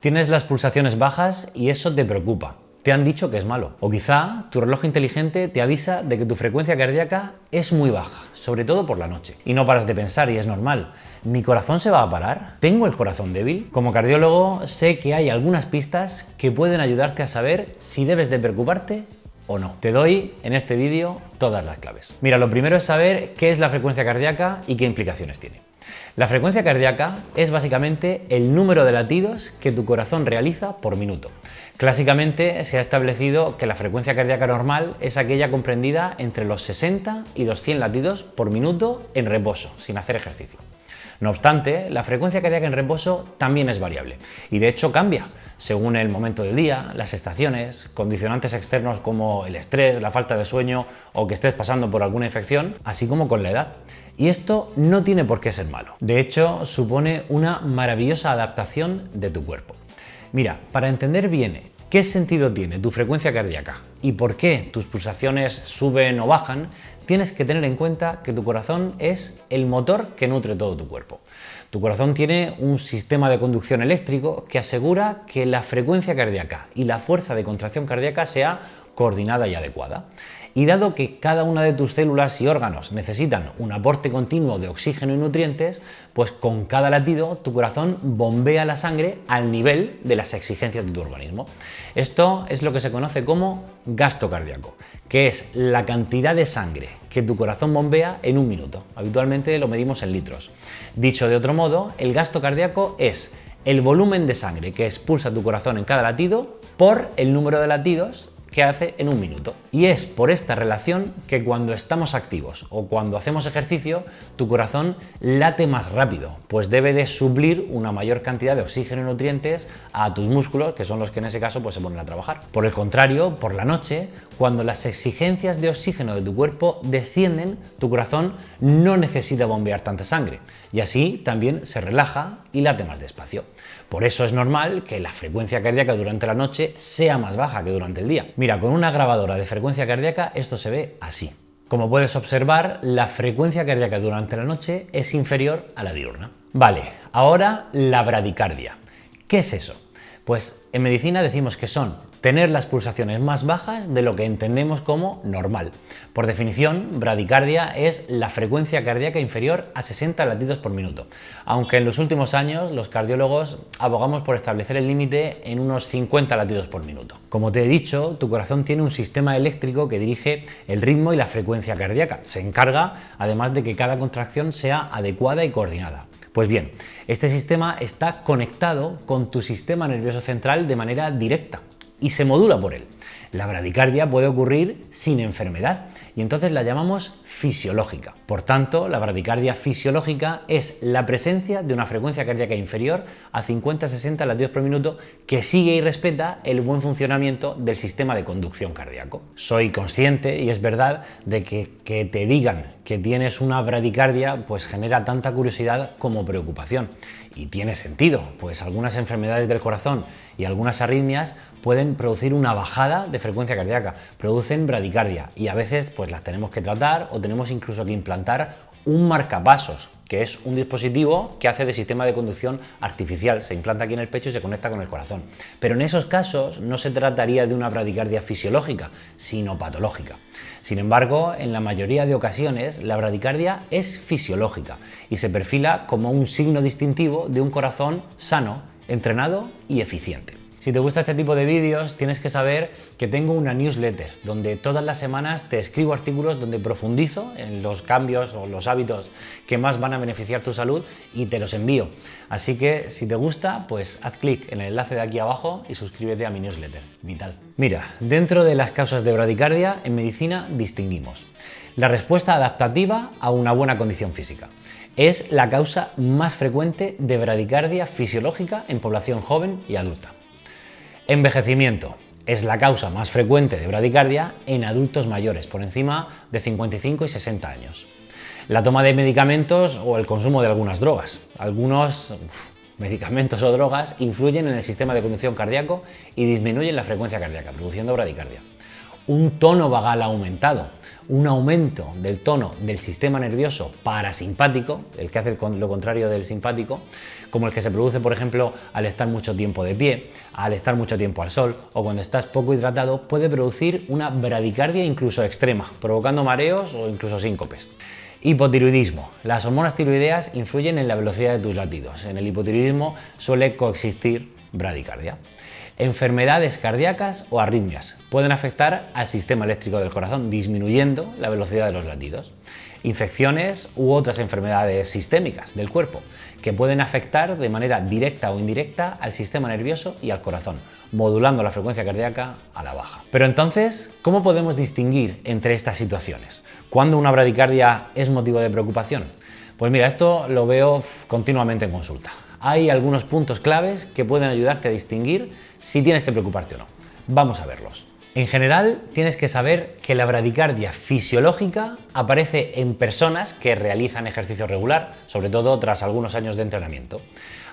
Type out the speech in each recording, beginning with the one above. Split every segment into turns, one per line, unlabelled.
Tienes las pulsaciones bajas y eso te preocupa. Te han dicho que es malo. O quizá tu reloj inteligente te avisa de que tu frecuencia cardíaca es muy baja, sobre todo por la noche. Y no paras de pensar, y es normal. ¿Mi corazón se va a parar? ¿Tengo el corazón débil? Como cardiólogo sé que hay algunas pistas que pueden ayudarte a saber si debes de preocuparte o no. Te doy en este vídeo todas las claves. Mira, lo primero es saber qué es la frecuencia cardíaca y qué implicaciones tiene. La frecuencia cardíaca es básicamente el número de latidos que tu corazón realiza por minuto. Clásicamente se ha establecido que la frecuencia cardíaca normal es aquella comprendida entre los 60 y los 100 latidos por minuto en reposo, sin hacer ejercicio. No obstante, la frecuencia cardíaca en reposo también es variable y de hecho cambia según el momento del día, las estaciones, condicionantes externos como el estrés, la falta de sueño o que estés pasando por alguna infección, así como con la edad. Y esto no tiene por qué ser malo. De hecho, supone una maravillosa adaptación de tu cuerpo. Mira, para entender bien qué sentido tiene tu frecuencia cardíaca y por qué tus pulsaciones suben o bajan, tienes que tener en cuenta que tu corazón es el motor que nutre todo tu cuerpo. Tu corazón tiene un sistema de conducción eléctrico que asegura que la frecuencia cardíaca y la fuerza de contracción cardíaca sea coordinada y adecuada. Y dado que cada una de tus células y órganos necesitan un aporte continuo de oxígeno y nutrientes, pues con cada latido tu corazón bombea la sangre al nivel de las exigencias de tu organismo. Esto es lo que se conoce como gasto cardíaco, que es la cantidad de sangre que tu corazón bombea en un minuto. Habitualmente lo medimos en litros. Dicho de otro modo, el gasto cardíaco es el volumen de sangre que expulsa tu corazón en cada latido por el número de latidos que hace en un minuto. Y es por esta relación que cuando estamos activos o cuando hacemos ejercicio, tu corazón late más rápido, pues debe de suplir una mayor cantidad de oxígeno y nutrientes a tus músculos, que son los que en ese caso pues, se ponen a trabajar. Por el contrario, por la noche, cuando las exigencias de oxígeno de tu cuerpo descienden, tu corazón no necesita bombear tanta sangre y así también se relaja y late más despacio. Por eso es normal que la frecuencia cardíaca durante la noche sea más baja que durante el día. Mira, con una grabadora de frecuencia cardíaca esto se ve así. Como puedes observar, la frecuencia cardíaca durante la noche es inferior a la diurna. Vale, ahora la bradicardia. ¿Qué es eso? Pues en medicina decimos que son tener las pulsaciones más bajas de lo que entendemos como normal. Por definición, bradicardia es la frecuencia cardíaca inferior a 60 latidos por minuto, aunque en los últimos años los cardiólogos abogamos por establecer el límite en unos 50 latidos por minuto. Como te he dicho, tu corazón tiene un sistema eléctrico que dirige el ritmo y la frecuencia cardíaca. Se encarga, además, de que cada contracción sea adecuada y coordinada. Pues bien, este sistema está conectado con tu sistema nervioso central de manera directa y se modula por él. La bradicardia puede ocurrir sin enfermedad y entonces la llamamos fisiológica. Por tanto, la bradicardia fisiológica es la presencia de una frecuencia cardíaca inferior a 50-60 latidos por minuto que sigue y respeta el buen funcionamiento del sistema de conducción cardíaco. Soy consciente, y es verdad, de que te digan que tienes una bradicardia pues genera tanta curiosidad como preocupación. Y tiene sentido, pues algunas enfermedades del corazón y algunas arritmias pueden producir una bajada de frecuencia cardíaca, producen bradicardia y a veces pues las tenemos que tratar o tenemos incluso que implantar un marcapasos, que es un dispositivo que hace de sistema de conducción artificial, se implanta aquí en el pecho y se conecta con el corazón. Pero en esos casos no se trataría de una bradicardia fisiológica, sino patológica. Sin embargo, en la mayoría de ocasiones la bradicardia es fisiológica y se perfila como un signo distintivo de un corazón sano, entrenado y eficiente. Si te gusta este tipo de vídeos, tienes que saber que tengo una newsletter donde todas las semanas te escribo artículos donde profundizo en los cambios o los hábitos que más van a beneficiar tu salud y te los envío. Así que si te gusta, pues haz clic en el enlace de aquí abajo y suscríbete a mi newsletter. Vital. Mira, dentro de las causas de bradicardia, en medicina distinguimos la respuesta adaptativa a una buena condición física. Es la causa más frecuente de bradicardia fisiológica en población joven y adulta. Envejecimiento es la causa más frecuente de bradicardia en adultos mayores, por encima de 55 y 60 años. La toma de medicamentos o el consumo de algunas drogas. Algunos medicamentos o drogas influyen en el sistema de conducción cardíaco y disminuyen la frecuencia cardíaca, produciendo bradicardia. un tono vagal aumentado, un aumento del tono del sistema nervioso parasimpático, el que hace lo contrario del simpático, como el que se produce, por ejemplo, al estar mucho tiempo de pie, al estar mucho tiempo al sol o cuando estás poco hidratado, puede producir una bradicardia incluso extrema, provocando mareos o incluso síncopes. Hipotiroidismo. Las hormonas tiroideas influyen en la velocidad de tus latidos. En el hipotiroidismo suele coexistir bradicardia. Enfermedades cardíacas o arritmias pueden afectar al sistema eléctrico del corazón, disminuyendo la velocidad de los latidos. Infecciones u otras enfermedades sistémicas del cuerpo que pueden afectar de manera directa o indirecta al sistema nervioso y al corazón, modulando la frecuencia cardíaca a la baja. Pero entonces, ¿cómo podemos distinguir entre estas situaciones? ¿Cuándo una bradicardia es motivo de preocupación? Pues mira, esto lo veo continuamente en consulta. Hay algunos puntos claves que pueden ayudarte a distinguir si tienes que preocuparte o no. Vamos a verlos. En general, tienes que saber que la bradicardia fisiológica aparece en personas que realizan ejercicio regular, sobre todo tras algunos años de entrenamiento.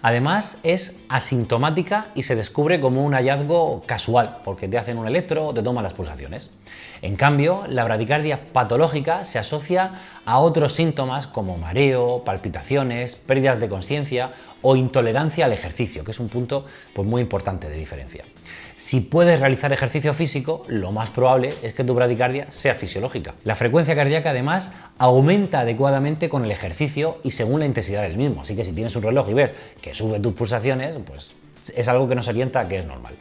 Además, es asintomática y se descubre como un hallazgo casual, porque te hacen un electro o te toman las pulsaciones. En cambio, la bradicardia patológica se asocia a otros síntomas como mareo, palpitaciones, pérdidas de conciencia o intolerancia al ejercicio, que es un punto muy importante de diferencia. Si puedes realizar ejercicio físico, lo más probable es que tu bradicardia sea fisiológica. La frecuencia cardíaca, además, aumenta adecuadamente con el ejercicio y según la intensidad del mismo. Así que si tienes un reloj y ves que sube tus pulsaciones, pues es algo que nos orienta a que es normal.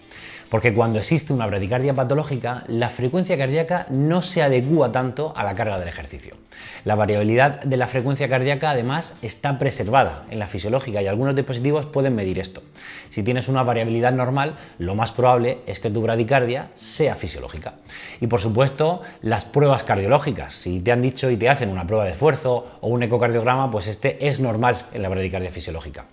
Porque cuando existe una bradicardia patológica, la frecuencia cardíaca no se adecúa tanto a la carga del ejercicio. La variabilidad de la frecuencia cardíaca, además, está preservada en la fisiológica y algunos dispositivos pueden medir esto. Si tienes una variabilidad normal, lo más probable es que tu bradicardia sea fisiológica. Y por supuesto, las pruebas cardiológicas. Si te han dicho y te hacen una prueba de esfuerzo o un ecocardiograma, pues este es normal en la bradicardia fisiológica.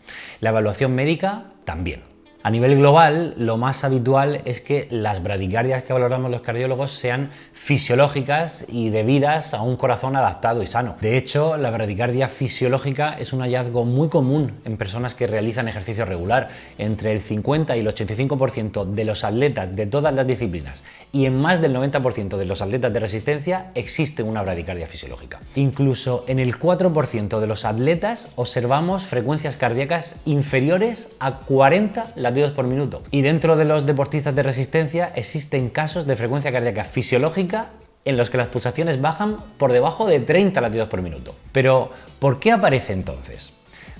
La evaluación médica también. A nivel global, lo más habitual es que las bradicardias que valoramos los cardiólogos sean fisiológicas y debidas a un corazón adaptado y sano. De hecho, la bradicardia fisiológica es un hallazgo muy común en personas que realizan ejercicio regular. Entre el 50 y el 85% de los atletas de todas las disciplinas y en más del 90% de los atletas de resistencia existe una bradicardia fisiológica. Incluso en el 4% de los atletas observamos frecuencias cardíacas inferiores a 40 latidos por minuto. Y dentro de los deportistas de resistencia existen casos de frecuencia cardíaca fisiológica en los que las pulsaciones bajan por debajo de 30 latidos por minuto. Pero, ¿por qué aparece entonces?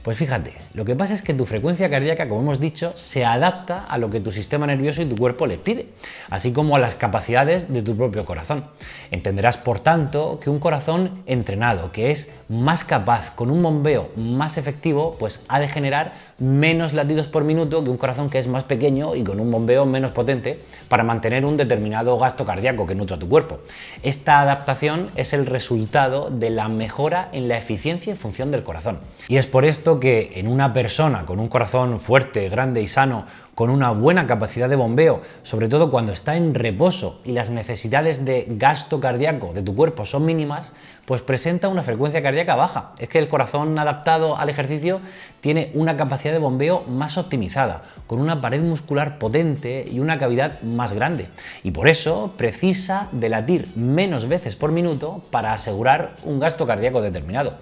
Pues fíjate, lo que pasa es que tu frecuencia cardíaca, como hemos dicho, se adapta a lo que tu sistema nervioso y tu cuerpo les pide, así como a las capacidades de tu propio corazón. Entenderás, por tanto, que un corazón entrenado, que es más capaz, con un bombeo más efectivo, pues ha de generar menos latidos por minuto que un corazón que es más pequeño y con un bombeo menos potente para mantener un determinado gasto cardíaco que nutra tu cuerpo. Esta adaptación es el resultado de la mejora en la eficiencia y función del corazón. Y es por esto que en una persona con un corazón fuerte, grande y sano, con una buena capacidad de bombeo, sobre todo cuando está en reposo y las necesidades de gasto cardíaco de tu cuerpo son mínimas, pues presenta una frecuencia cardíaca baja. Es que el corazón adaptado al ejercicio tiene una capacidad de bombeo más optimizada, con una pared muscular potente y una cavidad más grande. Y por eso precisa de latir menos veces por minuto para asegurar un gasto cardíaco determinado.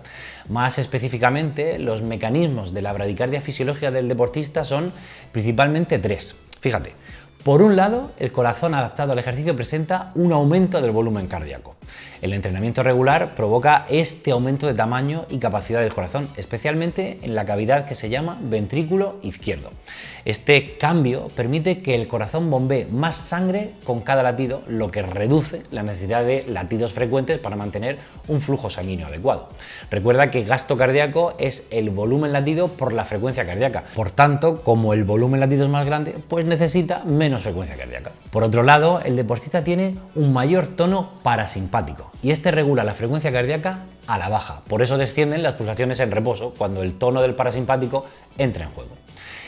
Más específicamente, los mecanismos de la bradicardia fisiológica del deportista son principalmente tres. Fíjate, por un lado, el corazón adaptado al ejercicio presenta un aumento del volumen cardíaco. El entrenamiento regular provoca este aumento de tamaño y capacidad del corazón, especialmente en la cavidad que se llama ventrículo izquierdo. Este cambio permite que el corazón bombee más sangre con cada latido, lo que reduce la necesidad de latidos frecuentes para mantener un flujo sanguíneo adecuado. Recuerda que gasto cardíaco es el volumen latido por la frecuencia cardíaca. Por tanto, como el volumen latido es más grande, pues necesita menos frecuencia cardíaca. Por otro lado, el deportista tiene un mayor tono parasimpático y este regula la frecuencia cardíaca a la baja. Por eso descienden las pulsaciones en reposo cuando el tono del parasimpático entra en juego.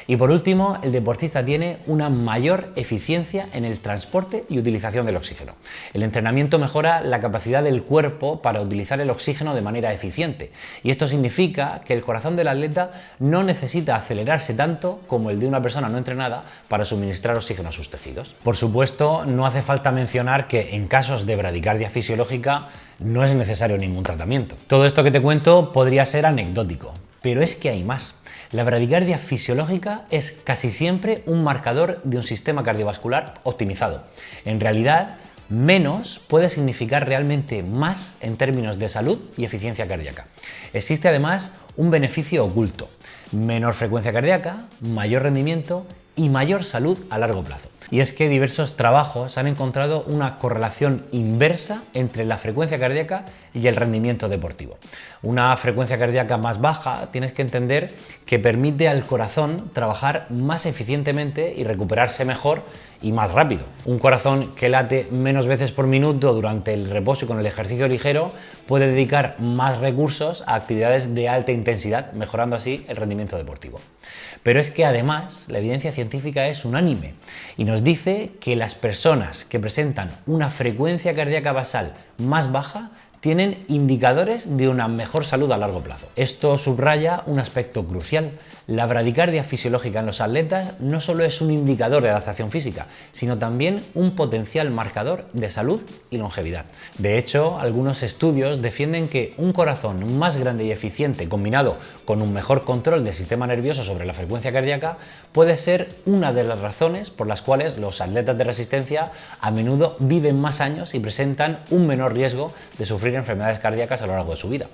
Y por último, el deportista tiene una mayor eficiencia en el transporte y utilización del oxígeno. El entrenamiento mejora la capacidad del cuerpo para utilizar el oxígeno de manera eficiente, y esto significa que el corazón del atleta no necesita acelerarse tanto como el de una persona no entrenada para suministrar oxígeno a sus tejidos. Por supuesto, no hace falta mencionar que en casos de bradicardia fisiológica no es necesario ningún tratamiento. Todo esto que te cuento podría ser anecdótico, pero es que hay más. La bradicardia fisiológica es casi siempre un marcador de un sistema cardiovascular optimizado. En realidad, menos puede significar realmente más en términos de salud y eficiencia cardíaca. Existe además un beneficio oculto: menor frecuencia cardíaca, mayor rendimiento y mayor salud a largo plazo. Y es que diversos trabajos han encontrado una correlación inversa entre la frecuencia cardíaca y el rendimiento deportivo. Una frecuencia cardíaca más baja, tienes que entender que permite al corazón trabajar más eficientemente y recuperarse mejor y más rápido. Un corazón que late menos veces por minuto durante el reposo y con el ejercicio ligero puede dedicar más recursos a actividades de alta intensidad, mejorando así el rendimiento deportivo. Pero es que además la evidencia científica es unánime y nos dice que las personas que presentan una frecuencia cardíaca basal más baja tienen indicadores de una mejor salud a largo plazo. Esto subraya un aspecto crucial. La bradicardia fisiológica en los atletas no solo es un indicador de adaptación física, sino también un potencial marcador de salud y longevidad. De hecho, algunos estudios defienden que un corazón más grande y eficiente combinado con un mejor control del sistema nervioso sobre la frecuencia cardíaca puede ser una de las razones por las cuales los atletas de resistencia a menudo viven más años y presentan un menor riesgo de sufrir enfermedades cardíacas a lo largo de su vida.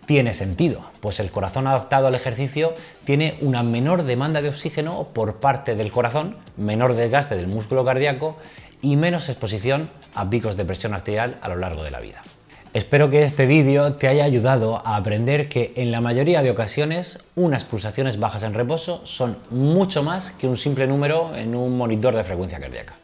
Tiene sentido, pues el corazón adaptado al ejercicio tiene una menor demanda de oxígeno por parte del corazón, menor desgaste del músculo cardíaco y menos exposición a picos de presión arterial a lo largo de la vida. Espero que este vídeo te haya ayudado a aprender que en la mayoría de ocasiones unas pulsaciones bajas en reposo son mucho más que un simple número en un monitor de frecuencia cardíaca.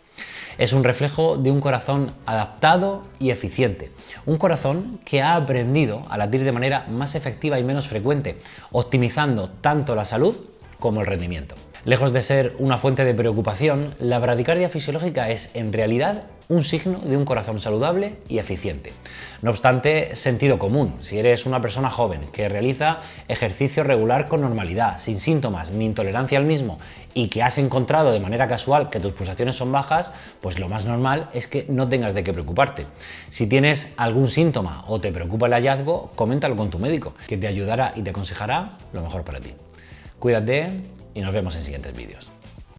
Es un reflejo de un corazón adaptado y eficiente, un corazón que ha aprendido a latir de manera más efectiva y menos frecuente, optimizando tanto la salud como el rendimiento. Lejos de ser una fuente de preocupación, la bradicardia fisiológica es en realidad un signo de un corazón saludable y eficiente. No obstante, sentido común. Si eres una persona joven que realiza ejercicio regular con normalidad, sin síntomas ni intolerancia al mismo, y que has encontrado de manera casual que tus pulsaciones son bajas, pues lo más normal es que no tengas de qué preocuparte. Si tienes algún síntoma o te preocupa el hallazgo, coméntalo con tu médico, que te ayudará y te aconsejará lo mejor para ti. Cuídate y nos vemos en siguientes vídeos.